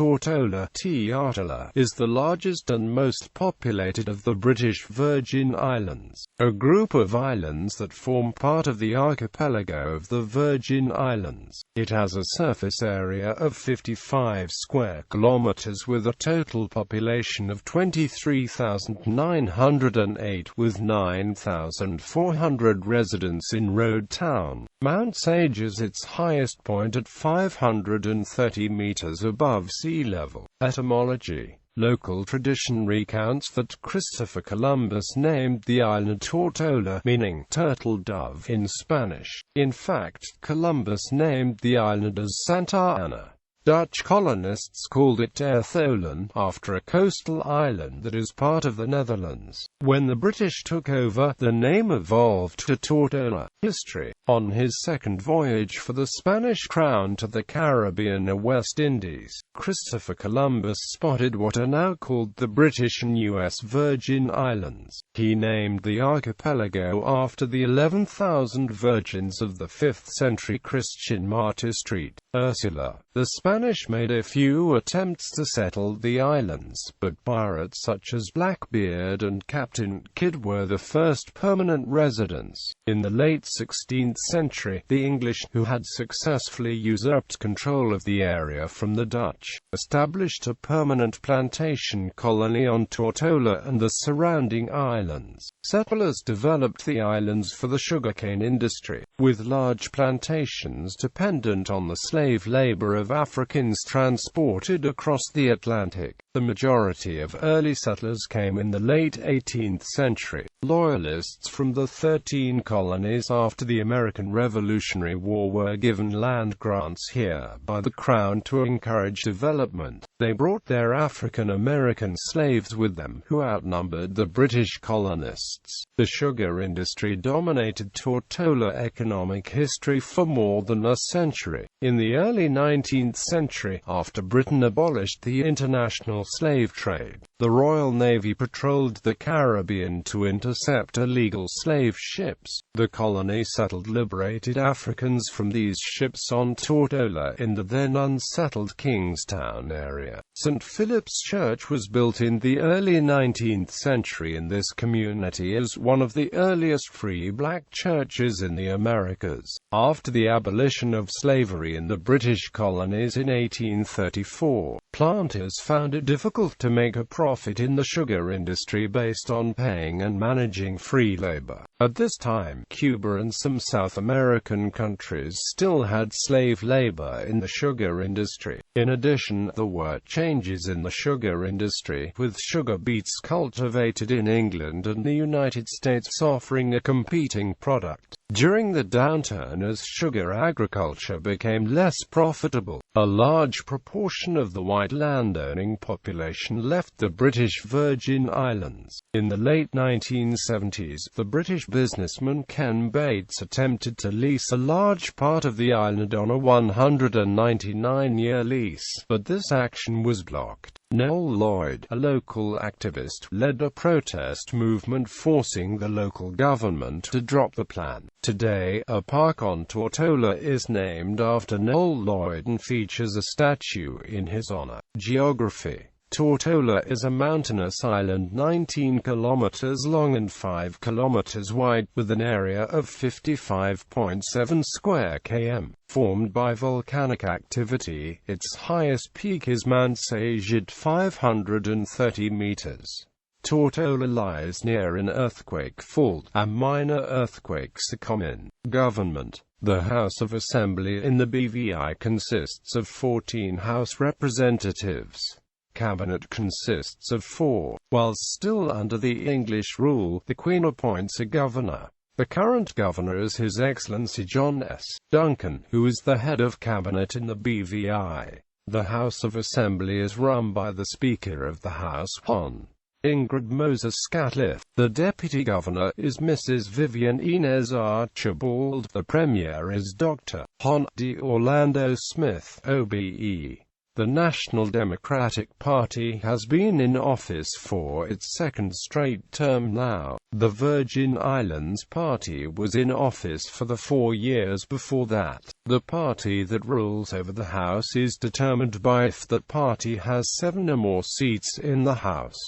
Tortola is the largest and most populated of the British Virgin Islands, a group of islands that form part of the archipelago of the Virgin Islands. It has a surface area of 55 square kilometres with a total population of 23,908 with 9,400 residents in Road Town.Mount Sage is its highest point at 530 metres above sea level. Etymology. Local tradition recounts that Christopher Columbus named the island Tortola, meaning turtle dove in Spanish. In fact, Columbus named the island as Santa Ana. Dutch colonists called it tɔːrˈtoʊlə, after a coastal island that is part of the Netherlands. When the British took over, the name evolved to Tortola. History. On his second voyage for the Spanish crown to the Caribbean and West Indies, Christopher Columbus spotted what are now called the British and U.S. Virgin Islands. He named the archipelago after the 11,000 virgins of the 5th century Christian martyr St. Ursula. The Spanish made a few attempts to settle the islands, but pirates such as Blackbeard and Captain Kidd were the first permanent residents. In the late 16th century, the English, who had successfully usurped control of the area from the Dutch, established a permanent plantation colony on Tortola and the surrounding islands. Settlers developed the islands for the sugarcane industry, with large plantations dependent on the slave labor of Africans transported across the Atlantic. The majority of early settlers came in the late 18th century. Loyalists from the 13 colonies after the American Revolutionary War were given land grants here by the Crown to encourage development. They brought their African-American slaves with them, who outnumbered the British colonists. The sugar industry dominated Tortola economic history for more than a century. In the early 19th century, after Britain abolished the international slave trade, the Royal Navy patrolled the Caribbean to intercept illegal slave ships. The colony settled liberated Africans from these ships on Tortola in the then unsettled Kingstown area. St. Philip's Church was built in the early 19th century in this community as one of the earliest free black churches in the Americas. After the abolition of slavery in the British colonies in 1834, planters found it difficult to make a profit in the sugar industry based on paying and managing free labor. At this time, Cuba and some South American countries still had slave labor in the sugar industry. In addition, there were changes in the sugar industry, with sugar beets cultivated in England and the United States offering a competing product. During the downturn, as sugar agriculture became less profitable, a large proportion of the white land-owning population left the British Virgin Islands. In the late 1970s, the British businessman Ken Bates attempted to lease a large part of the island on a 199-year lease, but this action was blocked. Noel Lloyd, a local activist, led a protest movement forcing the local government to drop the plan. Today, a park on Tortola is named after Noel Lloyd and features a statue in his honor. Geography. Tortola is a mountainous island 19 kilometers long and 5 kilometers wide, with an area of 55.7 square km. Formed by volcanic activity, its highest peak is Mount Sage at 530 meters. Tortola lies near an earthquake fault. A minor earthquakes are common. Government. The House of Assembly in the BVI consists of 14 House representatives. Cabinet consists of 4. Whilst still under the English rule, the Queen appoints a governor. The current governor is His Excellency John S. Duncan, who is the head of cabinet in the BVI. The House of Assembly is run by the Speaker of the House, Hon. Ingrid Moses Scatliffe. The Deputy Governor is Mrs. Vivian Inez Archibald. The Premier is Dr. Hon. D. Orlando Smith, OBE. The National Democratic Party has been in office for its second straight term now. The Virgin Islands Party was in office for the 4 years before that. The party that rules over the House is determined by if that party has 7 or more seats in the House.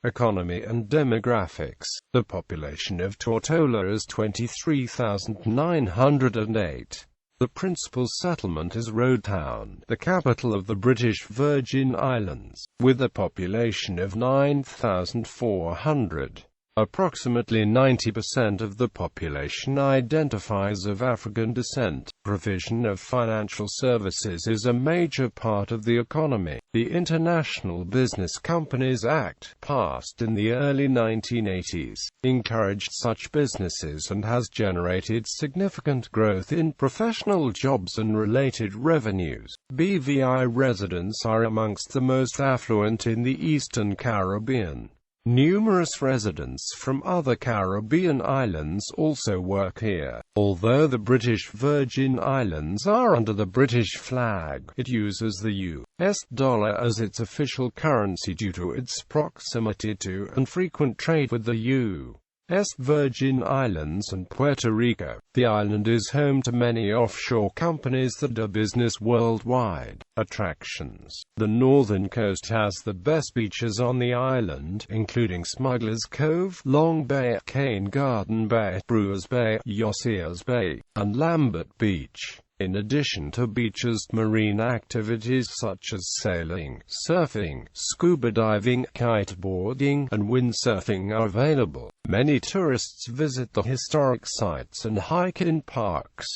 Economy and demographics. The population of Tortola is 23,908. The principal settlement is Road Town, the capital of the British Virgin Islands, with a population of 9,400. Approximately 90% of the population identifies of African descent. Provision of financial services is a major part of the economy. The International Business Companies Act, passed in the early 1980s, encouraged such businesses and has generated significant growth in professional jobs and related revenues. BVI residents are amongst the most affluent in the Eastern Caribbean. Numerous residents from other Caribbean islands also work here. Although the British Virgin Islands are under the British flag, it uses the US dollar as its official currency due to its proximity to and frequent trade with the US, Virgin Islands and Puerto Rico. The island is home to many offshore companies that do business worldwide. Attractions. The northern coast has the best beaches on the island, including Smuggler's Cove, Long Bay, Cane Garden Bay, Brewers Bay, Yossiers Bay, and Lambert Beach. In addition to beaches, marine activities such as sailing, surfing, scuba diving, kiteboarding, and windsurfing are available. Many tourists visit the historic sites and hike in parks.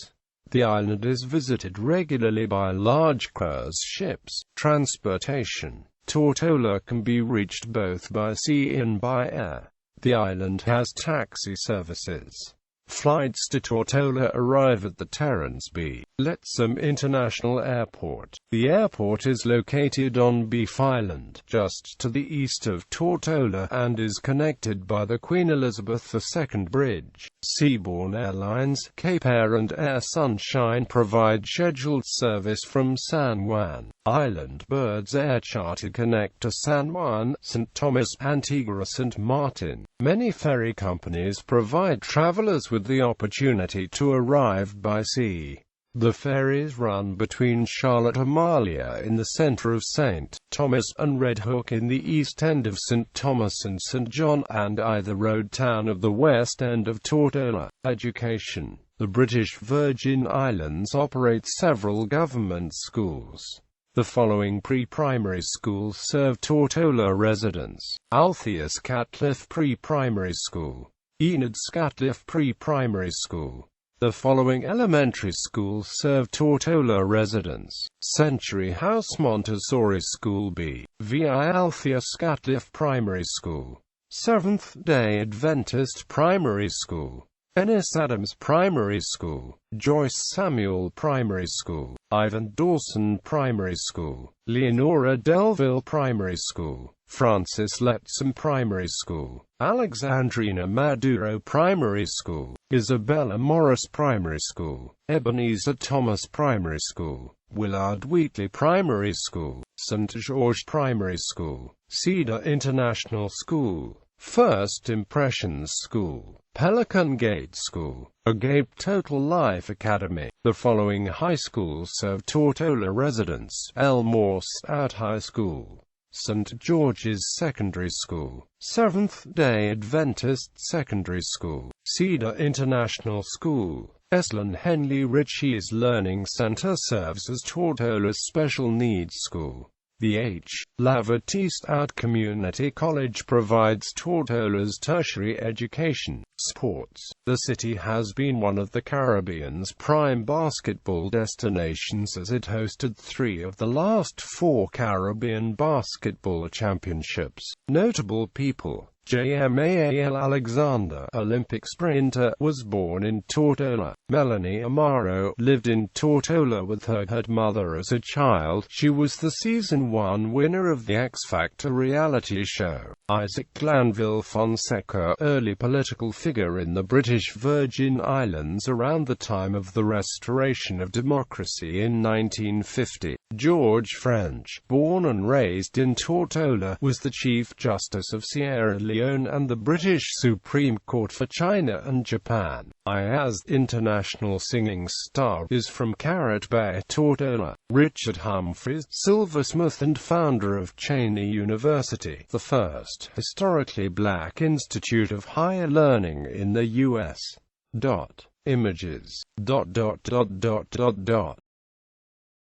The island is visited regularly by large cruise ships. Transportation. Tortola can be reached both by sea and by air. The island has taxi services. Flights to Tortola arrive at the Terence B. Lettsome International Airport. The airport is located on Beef Island, just to the east of Tortola, and is connected by the Queen Elizabeth II Bridge. Seaborne Airlines, Cape Air and Air Sunshine provide scheduled service from San Juan. Island Birds Air Charter connect to San Juan, St. Thomas, Antigua, St. Martin. Many ferry companies provide travelers with the opportunity to arrive by sea. The ferries run between Charlotte Amalia in the center of St. Thomas and Red Hook in the east end of St. Thomas and St. John, and either Road Town of the west end of Tortola. Education. The British Virgin Islands operate several government schools. The following pre-primary schools serve Tortola residents: Altheus Catcliffe Pre-Primary School, Enid Scatcliffe Pre-Primary School. The following elementary schools serve Tortola residents: Century House Montessori School B, VI Altheus Scatcliffe Primary School, Seventh-day Adventist Primary School, Ennis Adams Primary School, Joyce Samuel Primary School, Ivan Dawson Primary School, Leonora Delville Primary School, Francis Lettsome Primary School, Alexandrina Maduro Primary School, Isabella Morris Primary School, Ebenezer Thomas Primary School, Willard Wheatley Primary School, St. George Primary School, Cedar International School, First Impressions School, Pelican Gate School, Agape Total Life Academy. The following high schools serve Tortola residents: Elmore Stout High School, St. George's Secondary School, Seventh-day Adventist Secondary School, Cedar International School. Eslen Henley Ritchie's Learning Center serves as Tortola's special needs school. The H. Lavatiste Out Community College provides Tortola's tertiary education. Sports. The city has been one of the Caribbean's prime basketball destinations, as it hosted 3 of the last 4 Caribbean basketball championships. Notable people: Jamal Alexander, Olympic sprinter, was born in Tortola. Melanie Amaro lived in Tortola with her mother as a child. She was the season 1 winner of the X Factor reality show. Isaac Glanville Fonseca, early political figure in the British Virgin Islands around the time of the restoration of democracy in 1950. George French, born and raised in Tortola, was the Chief Justice of Sierra Leone and the British Supreme Court for China and Japan. As international singing star is from Carrot Bay, Tortola. Richard Humphreys, silversmith and founder of Cheney University, the first historically black institute of higher learning in the U.S. Images.